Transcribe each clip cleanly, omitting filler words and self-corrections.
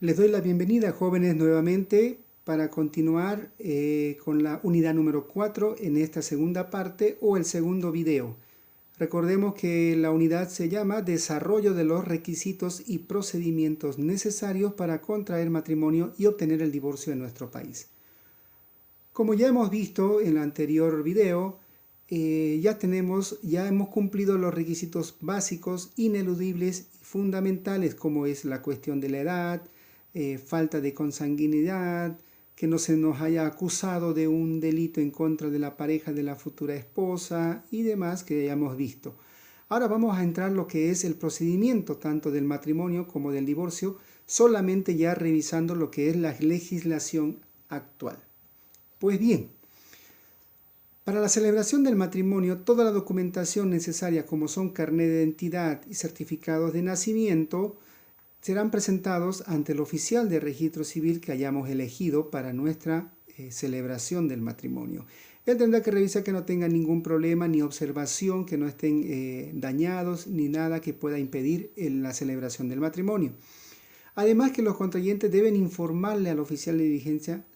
Les doy la bienvenida, jóvenes, nuevamente para continuar con la unidad número 4 en esta segunda parte o el segundo video. Recordemos que la unidad se llama Desarrollo de los requisitos y procedimientos necesarios para contraer matrimonio y obtener el divorcio en nuestro país. Como ya hemos visto en el anterior video, ya hemos cumplido los requisitos básicos, ineludibles y fundamentales, como es la cuestión de la edad, falta de consanguinidad, que no se nos haya acusado de un delito en contra de la pareja de la futura esposa y demás que ya hemos visto. Ahora vamos a entrar en lo que es el procedimiento tanto del matrimonio como del divorcio, solamente ya revisando lo que es la legislación actual. Pues bien, para la celebración del matrimonio, toda la documentación necesaria, como son carnet de identidad y certificados de nacimiento, serán presentados ante el oficial de registro civil que hayamos elegido para nuestra celebración del matrimonio. Él tendrá que revisar que no tengan ningún problema ni observación, que no estén dañados ni nada que pueda impedir la celebración del matrimonio. Además que los contrayentes deben informarle al oficial de diligencia,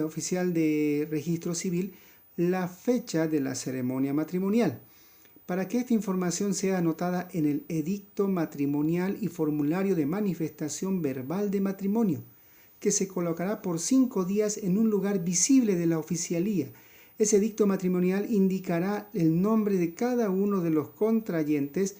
oficial de registro civil, la fecha de la ceremonia matrimonial, para que esta información sea anotada en el edicto matrimonial y formulario de manifestación verbal de matrimonio, que se colocará por 5 días en un lugar visible de la oficialía. Ese edicto matrimonial indicará el nombre de cada uno de los contrayentes,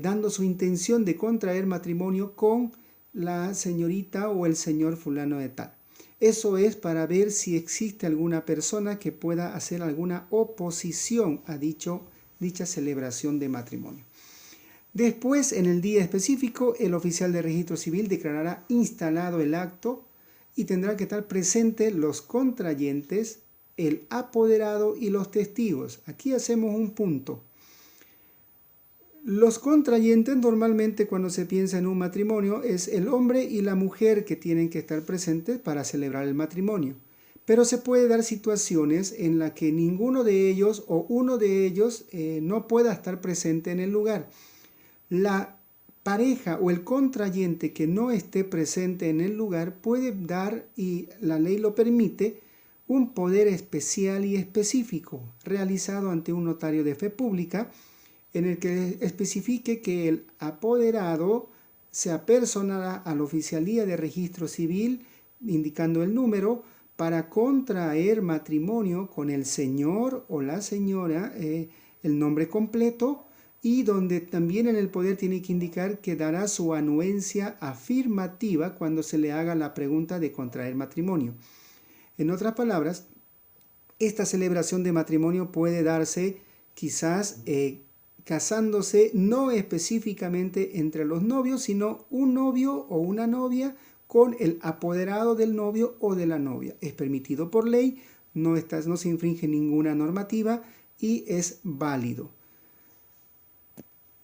dando su intención de contraer matrimonio con la señorita o el señor fulano de tal. Eso es para ver si existe alguna persona que pueda hacer alguna oposición a dicha celebración de matrimonio. Después, en el día específico, el oficial de registro civil declarará instalado el acto y tendrá que estar presentes los contrayentes, el apoderado y los testigos. Aquí hacemos un punto. Los contrayentes normalmente cuando se piensa en un matrimonio es el hombre y la mujer que tienen que estar presentes para celebrar el matrimonio. Pero se puede dar situaciones en las que ninguno de ellos o uno de ellos no pueda estar presente en el lugar. La pareja o el contrayente que no esté presente en el lugar puede dar, y la ley lo permite, un poder especial y específico realizado ante un notario de fe pública, en el que especifique que el apoderado se apersonará a la oficialía de registro civil, indicando el número, para contraer matrimonio con el señor o la señora, el nombre completo, y donde también en el poder tiene que indicar que dará su anuencia afirmativa cuando se le haga la pregunta de contraer matrimonio. En otras palabras, esta celebración de matrimonio puede darse quizás casándose no específicamente entre los novios, sino un novio o una novia con el apoderado del novio o de la novia. Es permitido por ley, no se infringe ninguna normativa y es válido.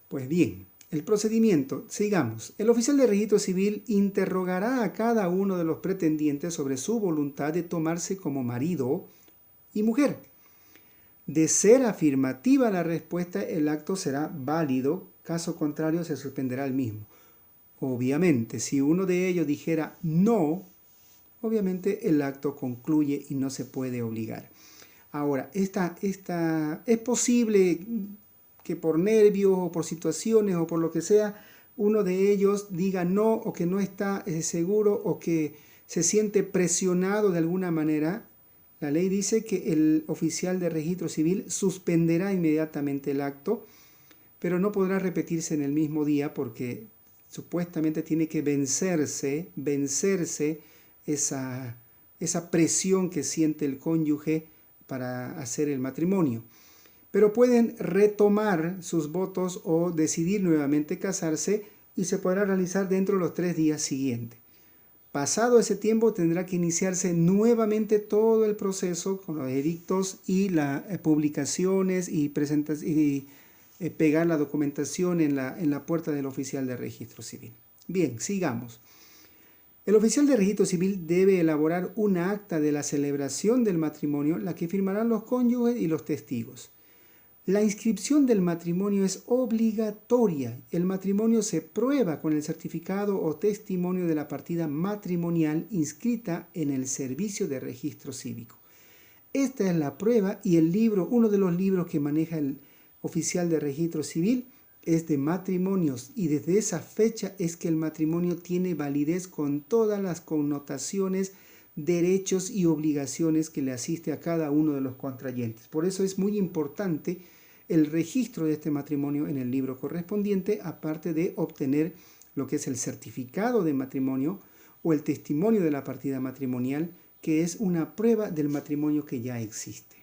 Pues bien, el procedimiento, sigamos. El oficial de registro civil interrogará a cada uno de los pretendientes sobre su voluntad de tomarse como marido y mujer. De ser afirmativa la respuesta, el acto será válido, caso contrario se suspenderá el mismo. Obviamente, si uno de ellos dijera no, obviamente el acto concluye y no se puede obligar. Ahora, es posible que por nervios o por situaciones o por lo que sea, uno de ellos diga no o que no está seguro o que se siente presionado de alguna manera. La ley dice que el oficial de registro civil suspenderá inmediatamente el acto, pero no podrá repetirse en el mismo día porque supuestamente tiene que vencerse esa presión que siente el cónyuge para hacer el matrimonio. Pero pueden retomar sus votos o decidir nuevamente casarse y se podrá realizar dentro de los 3 días siguientes. Pasado ese tiempo tendrá que iniciarse nuevamente todo el proceso con los edictos y las publicaciones y pegar la documentación en la puerta del oficial de registro civil. Bien, sigamos. El oficial de registro civil debe elaborar una acta de la celebración del matrimonio, la que firmarán los cónyuges y los testigos. La inscripción del matrimonio es obligatoria. El matrimonio se prueba con el certificado o testimonio de la partida matrimonial inscrita en el Servicio de Registro Cívico. Esta es la prueba y el libro, uno de los libros que maneja el oficial de registro civil es de matrimonios y desde esa fecha es que el matrimonio tiene validez con todas las connotaciones, derechos y obligaciones que le asiste a cada uno de los contrayentes. Por eso es muy importante el registro de este matrimonio en el libro correspondiente, aparte de obtener lo que es el certificado de matrimonio o el testimonio de la partida matrimonial, que es una prueba del matrimonio que ya existe.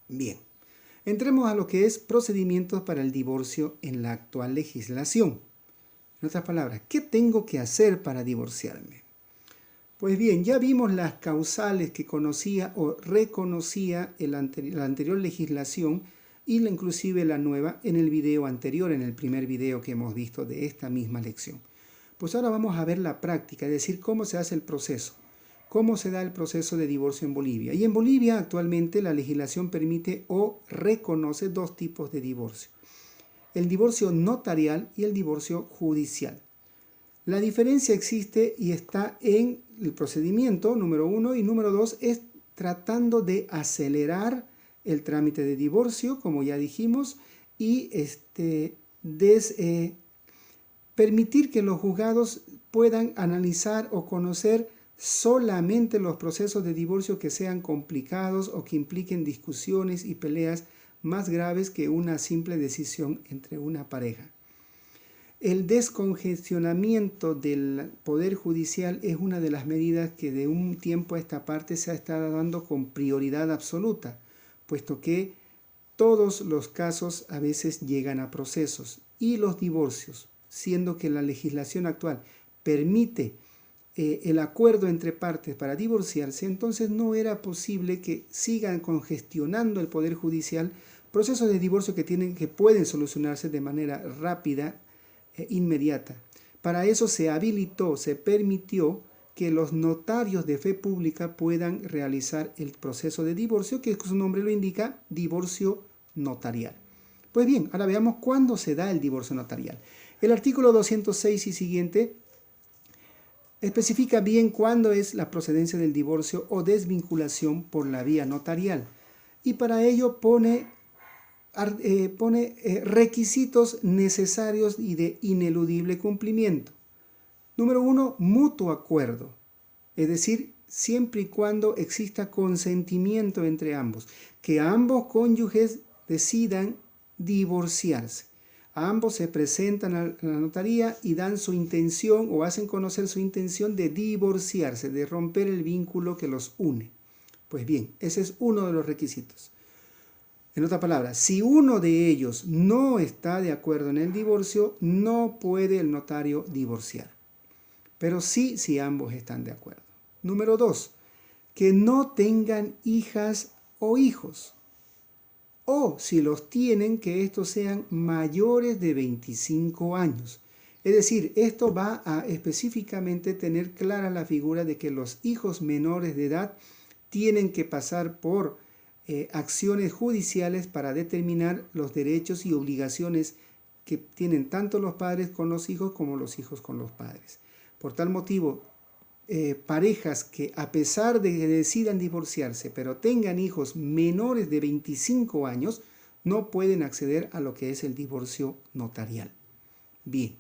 Bien, entremos a lo que es procedimientos para el divorcio en la actual legislación. En otras palabras, ¿qué tengo que hacer para divorciarme? Pues bien, ya vimos las causales que conocía o reconocía la anterior legislación y inclusive la nueva en el video anterior, en el primer video que hemos visto de esta misma lección. Pues ahora vamos a ver la práctica, es decir, cómo se hace el proceso, cómo se da el proceso de divorcio en Bolivia. Y en Bolivia actualmente la legislación permite o reconoce dos tipos de divorcio: el divorcio notarial y el divorcio judicial. La diferencia existe y está en el procedimiento, número 1, y número 2 es tratando de acelerar el trámite de divorcio, como ya dijimos, y permitir que los juzgados puedan analizar o conocer solamente los procesos de divorcio que sean complicados o que impliquen discusiones y peleas más graves que una simple decisión entre una pareja. El descongestionamiento del Poder Judicial es una de las medidas que de un tiempo a esta parte se ha estado dando con prioridad absoluta, puesto que todos los casos a veces llegan a procesos y los divorcios, siendo que la legislación actual permite el acuerdo entre partes para divorciarse, entonces no era posible que sigan congestionando el Poder Judicial procesos de divorcio que pueden solucionarse de manera rápida inmediata. Para eso se habilitó, se permitió que los notarios de fe pública puedan realizar el proceso de divorcio, que su nombre lo indica, divorcio notarial. Pues bien, ahora veamos cuándo se da el divorcio notarial. El artículo 206 y siguiente especifica bien cuándo es la procedencia del divorcio o desvinculación por la vía notarial, y para ello pone requisitos necesarios y de ineludible cumplimiento. Número 1, mutuo acuerdo, es decir, siempre y cuando exista consentimiento entre ambos, que ambos cónyuges decidan divorciarse. Ambos se presentan a la notaría y dan su intención o hacen conocer su intención de divorciarse, de romper el vínculo que los une. Pues bien, ese es uno de los requisitos. En otras palabras, si uno de ellos no está de acuerdo en el divorcio, no puede el notario divorciar. Pero sí si ambos están de acuerdo. Número 2, que no tengan hijas o hijos. O si los tienen, que estos sean mayores de 25 años. Es decir, esto va a específicamente tener clara la figura de que los hijos menores de edad tienen que pasar por acciones judiciales para determinar los derechos y obligaciones que tienen tanto los padres con los hijos como los hijos con los padres. Por tal motivo, parejas que a pesar de que decidan divorciarse, pero tengan hijos menores de 25 años, no pueden acceder a lo que es el divorcio notarial. Bien,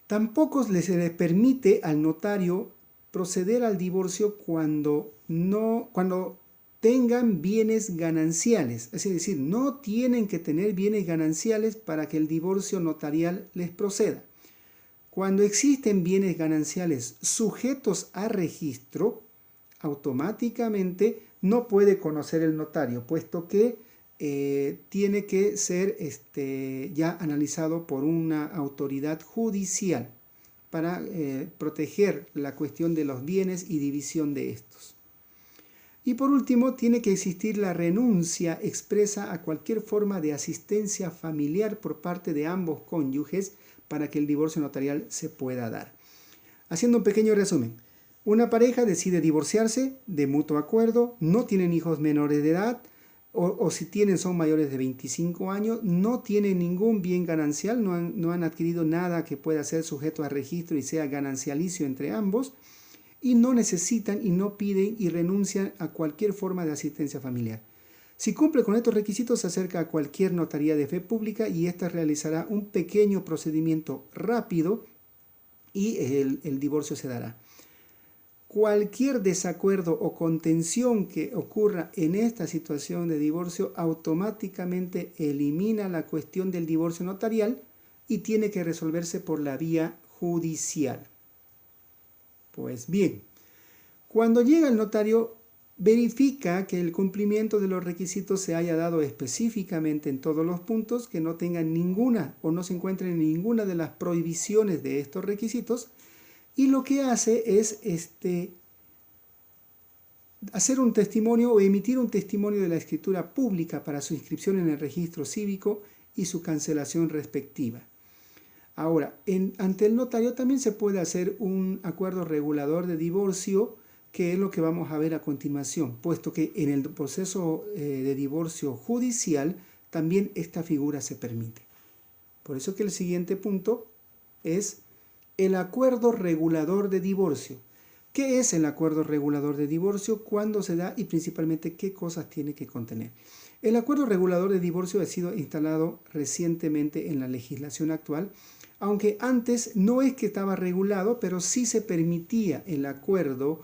tampoco se les permite al notario proceder al divorcio cuando tengan bienes gananciales, es decir, no tienen que tener bienes gananciales para que el divorcio notarial les proceda. Cuando existen bienes gananciales sujetos a registro, automáticamente no puede conocer el notario, puesto que tiene que ser ya analizado por una autoridad judicial para proteger la cuestión de los bienes y división de estos. Y por último, tiene que existir la renuncia expresa a cualquier forma de asistencia familiar por parte de ambos cónyuges para que el divorcio notarial se pueda dar. Haciendo un pequeño resumen, una pareja decide divorciarse de mutuo acuerdo, no tienen hijos menores de edad, o si tienen son mayores de 25 años, no tienen ningún bien ganancial, no han adquirido nada que pueda ser sujeto a registro y sea ganancialicio entre ambos, y no necesitan y no piden y renuncian a cualquier forma de asistencia familiar. Si cumple con estos requisitos, se acerca a cualquier notaría de fe pública y ésta realizará un pequeño procedimiento rápido y el divorcio se dará. Cualquier desacuerdo o contención que ocurra en esta situación de divorcio automáticamente elimina la cuestión del divorcio notarial y tiene que resolverse por la vía judicial. Pues bien, cuando llega el notario, verifica que el cumplimiento de los requisitos se haya dado específicamente en todos los puntos, que no tengan ninguna o no se encuentren en ninguna de las prohibiciones de estos requisitos, y lo que hace es hacer un testimonio o emitir un testimonio de la escritura pública para su inscripción en el registro cívico y su cancelación respectiva. Ahora, ante el notario también se puede hacer un acuerdo regulador de divorcio, que es lo que vamos a ver a continuación, puesto que en el proceso de divorcio judicial también esta figura se permite. Por eso que el siguiente punto es el acuerdo regulador de divorcio. ¿Qué es el acuerdo regulador de divorcio? ¿Cuándo se da? Y principalmente, ¿qué cosas tiene que contener? El acuerdo regulador de divorcio ha sido instalado recientemente en la legislación actual, aunque antes no es que estaba regulado, pero sí se permitía el acuerdo,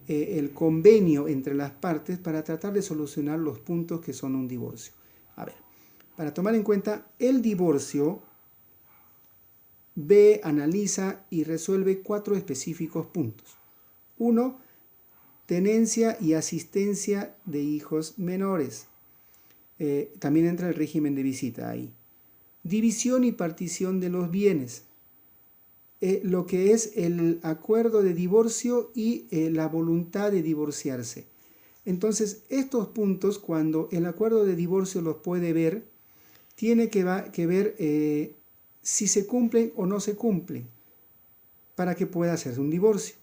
el convenio entre las partes para tratar de solucionar los puntos que son un divorcio. A ver, para tomar en cuenta, el divorcio ve, analiza y resuelve 4 específicos puntos. 1. Tenencia y asistencia de hijos menores. También entra el régimen de visita ahí. División y partición de los bienes. Lo que es el acuerdo de divorcio y la voluntad de divorciarse. Entonces, estos puntos, cuando el acuerdo de divorcio los puede ver, tiene que ver si se cumplen o no se cumplen para que pueda hacerse un divorcio.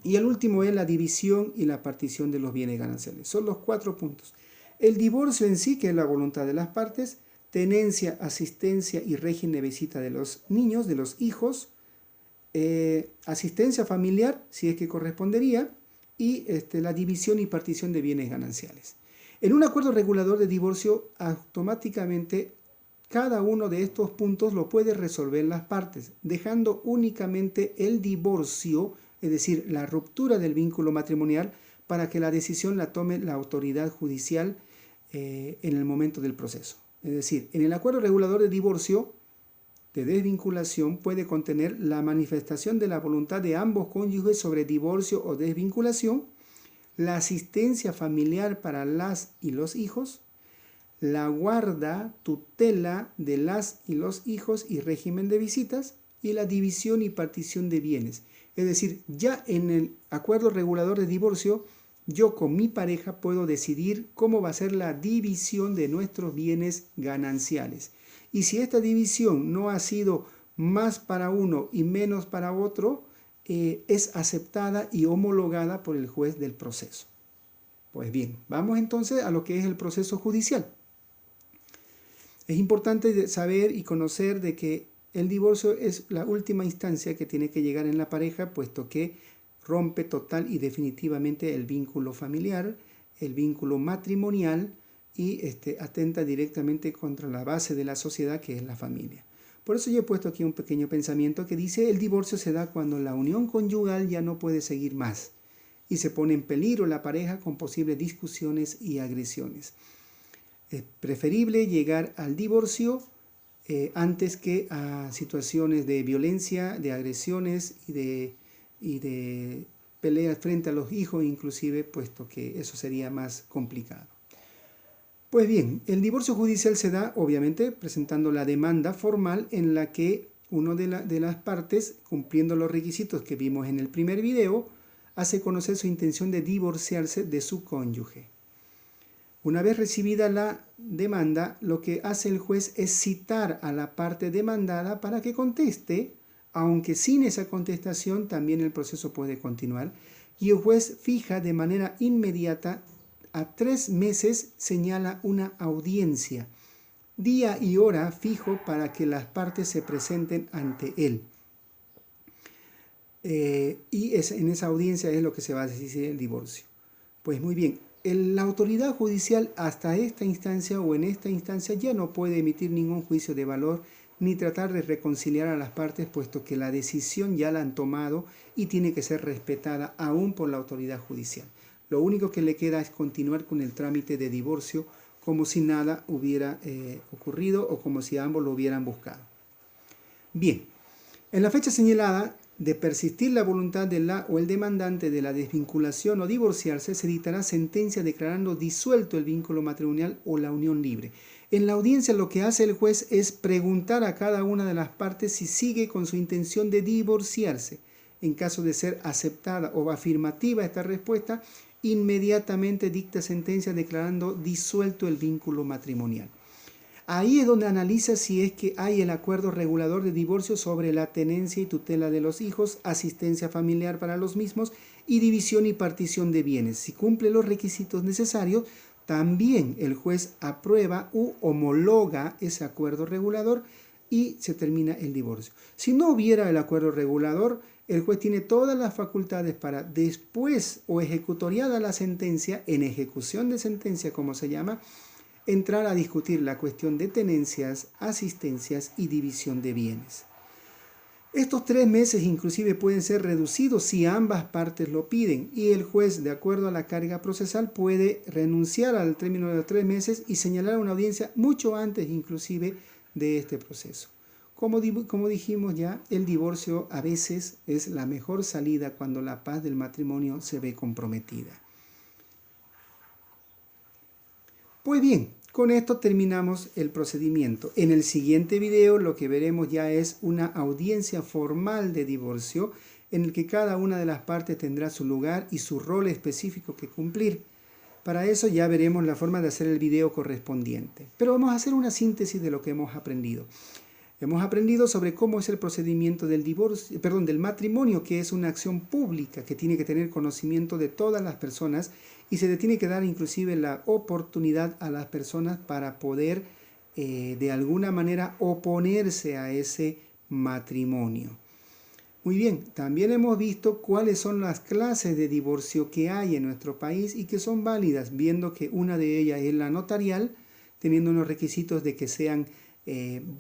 Y el último es la división y la partición de los bienes gananciales. Son los 4 puntos. El divorcio en sí, que es la voluntad de las partes, tenencia, asistencia y régimen de visita de los niños, de los hijos, asistencia familiar, si es que correspondería, y la división y partición de bienes gananciales. En un acuerdo regulador de divorcio, automáticamente cada uno de estos puntos lo puede resolver las partes, dejando únicamente el divorcio, es decir, la ruptura del vínculo matrimonial, para que la decisión la tome la autoridad judicial en el momento del proceso. Es decir, en el acuerdo regulador de divorcio, de desvinculación, puede contener la manifestación de la voluntad de ambos cónyuges sobre divorcio o desvinculación, la asistencia familiar para las y los hijos, la guarda, tutela de las y los hijos y régimen de visitas, y la división y partición de bienes. Es decir, ya en el acuerdo regulador de divorcio, yo con mi pareja puedo decidir cómo va a ser la división de nuestros bienes gananciales. Y si esta división no ha sido más para uno y menos para otro, es aceptada y homologada por el juez del proceso. Pues bien, vamos entonces a lo que es el proceso judicial. Es importante saber y conocer de que el divorcio es la última instancia que tiene que llegar en la pareja, puesto que rompe total y definitivamente el vínculo familiar, el vínculo matrimonial y atenta directamente contra la base de la sociedad, que es la familia. Por eso yo he puesto aquí un pequeño pensamiento que dice: el divorcio se da cuando la unión conyugal ya no puede seguir más y se pone en peligro la pareja con posibles discusiones y agresiones. Es preferible llegar al divorcio antes que a situaciones de violencia, de agresiones y de peleas frente a los hijos inclusive, puesto que eso sería más complicado. Pues bien, el divorcio judicial se da obviamente presentando la demanda formal en la que uno de las partes, cumpliendo los requisitos que vimos en el primer video, hace conocer su intención de divorciarse de su cónyuge. Una vez recibida la demanda, lo que hace el juez es citar a la parte demandada para que conteste, aunque sin esa contestación también el proceso puede continuar, y el juez fija de manera inmediata a 3 meses señala una audiencia, día y hora fijo para que las partes se presenten ante él. Y en esa audiencia es lo que se va a decidir el divorcio. Pues muy bien, la autoridad judicial hasta esta instancia o en esta instancia ya no puede emitir ningún juicio de valor ni tratar de reconciliar a las partes, puesto que la decisión ya la han tomado y tiene que ser respetada aún por la autoridad judicial. Lo único que le queda es continuar con el trámite de divorcio como si nada hubiera ocurrido o como si ambos lo hubieran buscado. Bien, en la fecha señalada de persistir la voluntad de la o el demandante de la desvinculación o divorciarse, se dictará sentencia declarando disuelto el vínculo matrimonial o la unión libre. En la audiencia lo que hace el juez es preguntar a cada una de las partes si sigue con su intención de divorciarse. En caso de ser aceptada o afirmativa esta respuesta, inmediatamente dicta sentencia declarando disuelto el vínculo matrimonial. Ahí es donde analiza si es que hay el acuerdo regulador de divorcio sobre la tenencia y tutela de los hijos, asistencia familiar para los mismos y división y partición de bienes. Si cumple los requisitos necesarios, también el juez aprueba u homologa ese acuerdo regulador y se termina el divorcio. Si no hubiera el acuerdo regulador, el juez tiene todas las facultades para después o ejecutoriada la sentencia, en ejecución de sentencia como se llama, entrar a discutir la cuestión de tenencias, asistencias y división de bienes. Estos 3 meses inclusive pueden ser reducidos si ambas partes lo piden y el juez, de acuerdo a la carga procesal, puede renunciar al término de los 3 meses y señalar una audiencia mucho antes inclusive de este proceso. Como dijimos ya, el divorcio a veces es la mejor salida cuando la paz del matrimonio se ve comprometida. Pues bien, con esto terminamos el procedimiento. En el siguiente video lo que veremos ya es una audiencia formal de divorcio en el que cada una de las partes tendrá su lugar y su rol específico que cumplir. Para eso ya veremos la forma de hacer el video correspondiente. Pero vamos a hacer una síntesis de lo que hemos aprendido. Hemos aprendido sobre cómo es el procedimiento del matrimonio, que es una acción pública que tiene que tener conocimiento de todas las personas y se le tiene que dar inclusive la oportunidad a las personas para poder de alguna manera oponerse a ese matrimonio. Muy bien, también hemos visto cuáles son las clases de divorcio que hay en nuestro país y que son válidas, viendo que una de ellas es la notarial, teniendo unos requisitos de que sean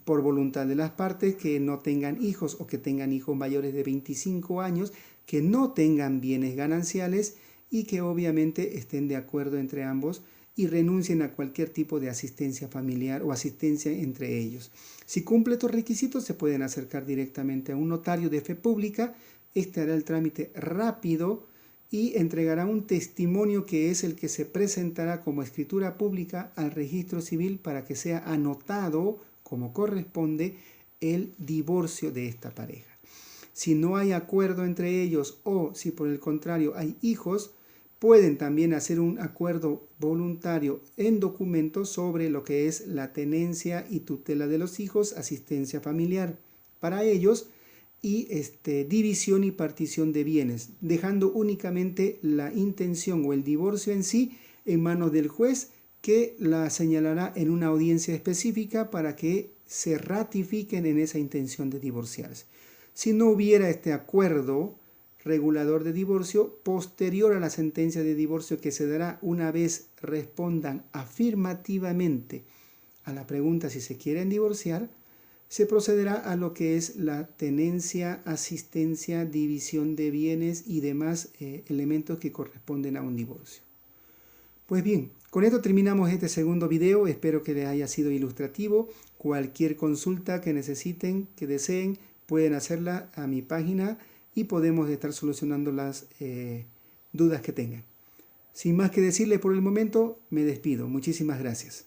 por voluntad de las partes, que no tengan hijos o que tengan hijos mayores de 25 años, que no tengan bienes gananciales y que obviamente estén de acuerdo entre ambos y renuncien a cualquier tipo de asistencia familiar o asistencia entre ellos. Si cumple estos requisitos, se pueden acercar directamente a un notario de fe pública. Este hará el trámite rápido y entregará un testimonio que es el que se presentará como escritura pública al registro civil para que sea anotado como corresponde el divorcio de esta pareja. Si no hay acuerdo entre ellos o si por el contrario hay hijos, pueden también hacer un acuerdo voluntario en documentos sobre lo que es la tenencia y tutela de los hijos, asistencia familiar para ellos y división y partición de bienes, dejando únicamente la intención o el divorcio en sí en manos del juez, que la señalará en una audiencia específica para que se ratifiquen en esa intención de divorciarse. Si no hubiera este acuerdo regulador de divorcio, posterior a la sentencia de divorcio que se dará una vez respondan afirmativamente a la pregunta si se quieren divorciar, se procederá a lo que es la tenencia, asistencia, división de bienes y demás elementos que corresponden a un divorcio. Pues bien, con esto terminamos este segundo video. Espero que les haya sido ilustrativo. Cualquier consulta que necesiten, que deseen, pueden hacerla a mi página y podemos estar solucionando las dudas que tengan. Sin más que decirles por el momento, me despido. Muchísimas gracias.